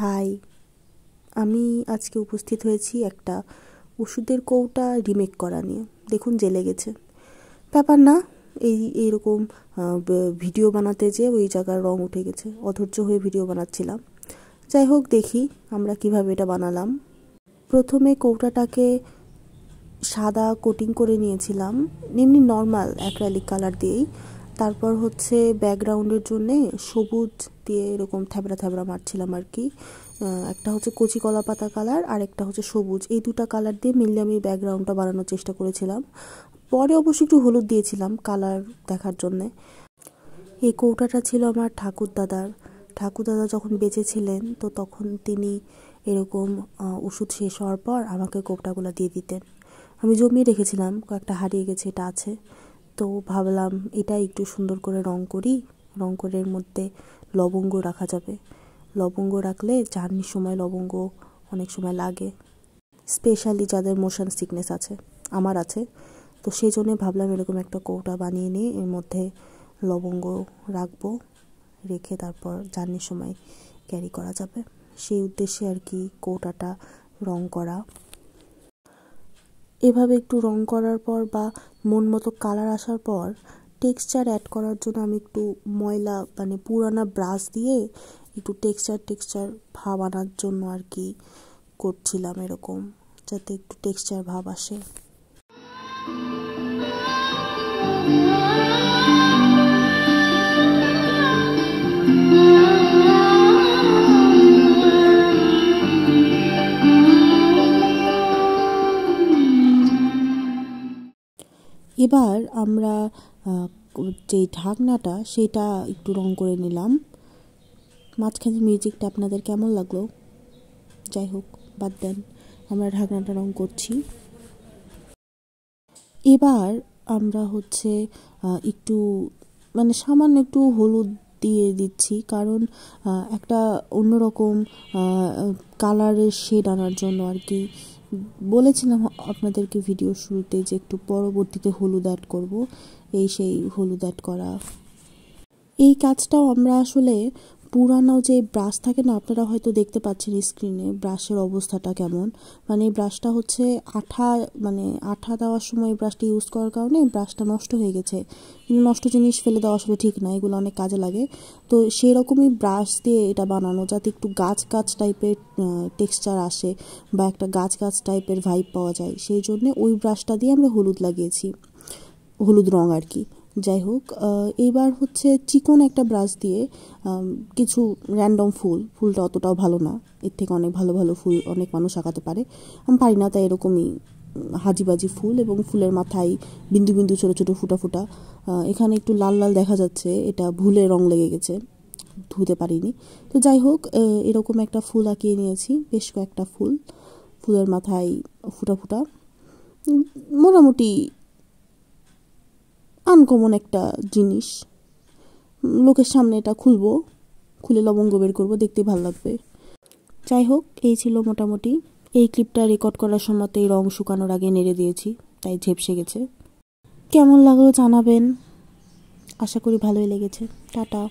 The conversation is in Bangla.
হাই, আমি আজকে উপস্থিত হয়েছি একটা ওষুধের কৌটা রিমেক করা নিয়ে। দেখুন জ্বেলে গেছে, ব্যাপার না। এইরকম ভিডিও বানাতে যেয়ে ওই জায়গার রং উঠে গেছে, অধৈর্য হয়ে ভিডিও বানাচ্ছিলাম। যাই হোক, দেখি আমরা কিভাবে এটা বানালাম। প্রথমে কৌটাটাকে সাদা কোটিং করে নিয়েছিলাম, এমনি নর্মাল অ্যাক্রাইলিক কালার দিয়েই। তারপর হচ্ছে ব্যাকগ্রাউন্ডের জন্যে সবুজ দিয়ে এরকম থ্যাবড়া থ্যাবড়া মারছিলাম আর কি। একটা হচ্ছে কচি কলা পাতা কালার আর একটা হচ্ছে সবুজ, এই দুটো কালার দিয়ে মিললে আমি ব্যাকগ্রাউন্ডটা বানানোর চেষ্টা করেছিলাম। পরে অবশ্যই একটু হলুদ দিয়েছিলাম কালার দেখার জন্যে। এই কৌটাটা ছিল আমার ঠাকুরদাদা যখন বেঁচে ছিলেন, তো তখন তিনি এরকম ওষুধ শেষ হওয়ার পর আমাকে কৌটাগুলো দিয়ে দিতেন। আমি জমিয়ে রেখেছিলাম, কয়েকটা হারিয়ে গেছে, এটা আছে। তো ভাবলাম এটা একটু সুন্দর করে রং করি। রং করে এর মধ্যে লবঙ্গ রাখা যাবে। লবঙ্গ রাখলে জার্নির সময় লবঙ্গ অনেক সময় লাগে, স্পেশালি যাদের মোশন সিকনেস আছে, আমার আছে। তো সেই জন্যে ভাবলাম এরকম একটা কৌটা বানিয়ে নিয়ে এর মধ্যে লবঙ্গ রাখবো, রেখে তারপর জার্নির সময় ক্যারি করা যাবে। সেই উদ্দেশ্যে আর কি কৌটাটা রং করা। এভাবে একটু রং করার পর বা মন মতো কালার আসার পর টেক্সচার অ্যাড করার জন্য আমি একটু ময়লা পুরানা ব্রাশ দিয়ে একটু টেক্সচার ভাব আনার জন্য আর কি করছিলাম, এরকম যাতে একটু টেক্সচার ভাব আসে। এবার আমরা যে ঢাকনাটা সেটা একটু রং করে নিলাম। মাঝখানে মিউজিকটা আপনাদের কেমন লাগলো? যাই হোক, বাদ দেন, আমরা ঢাকনাটা রং করছি। এবার আমরা হচ্ছে একটু সামান্য একটু হলুদ দিয়ে দিচ্ছি, কারণ একটা অন্যরকম কালারের শেড আনার জন্য আর কি। বলেছিলাম আপনাদেরকে ভিডিও শুরুতে যে একটু পরবর্তীতে হলুদ অ্যাড করব, সেই হলুদ অ্যাড করা। এই কাজটাও আমরা আসলে পুরানো যে ব্রাশ থাকে না, আপনারা হয়তো দেখতে পাচ্ছেন স্ক্রিনে ব্রাশের অবস্থাটা কেমন। এই ব্রাশটা হচ্ছে আঠা দেওয়ার সময় ব্রাশটা ইউজ করার কারণে ব্রাশটা নষ্ট হয়ে গেছে। কিন্তু নষ্ট জিনিস ফেলে দেওয়া আসলে ঠিক না, এগুলো অনেক কাজে লাগে। তো সেই রকমই ব্রাশ দিয়ে এটা বানানো, যাতে একটু গাছ টাইপের টেক্সচার আসে বা একটা গাছ টাইপের ভাইব পাওয়া যায়। সেই জন্যে ওই ব্রাশটা দিয়ে আমরা হলুদ লাগিয়েছি, হলুদ রং আর কি। যাই হোক, এবার হচ্ছে চিকন একটা ব্রাশ দিয়ে কিছু র্যান্ডম ফুলটা অতটাও ভালো না, এর থেকে অনেক ভালো ভালো ফুল অনেক মানুষ আঁকাতে পারে, আমি পারি না। তাই এরকমই হাজিবাজি ফুল, এবং ফুলের মাথায় বিন্দু বিন্দু ছোটো ছোটো ফুটা ফুটা। এখানে একটু লাল লাল দেখা যাচ্ছে, এটা ভুলে রং লেগে গেছে, ধুতে পারিনি। তো যাই হোক, এরকম একটা ফুল আঁকিয়ে নিয়েছি, বেশ কয়েকটা ফুলের মাথায় ফুটা ফুটা। মোটামুটি আনকমন একটা জিনিস। লোকের সামনে এটা খুলে লবঙ্গ বের করবো, দেখতে ভালো লাগবে। যাই হোক, এই ছিল মোটামুটি। এই ক্লিপটা রেকর্ড করার সময় এই রং শুকানোর আগে নেড়ে দিয়েছি, তাই ঝেপসে গেছে। কেমন লাগলো জানাবেন, আশা করি ভালোই লেগেছে। টাটা।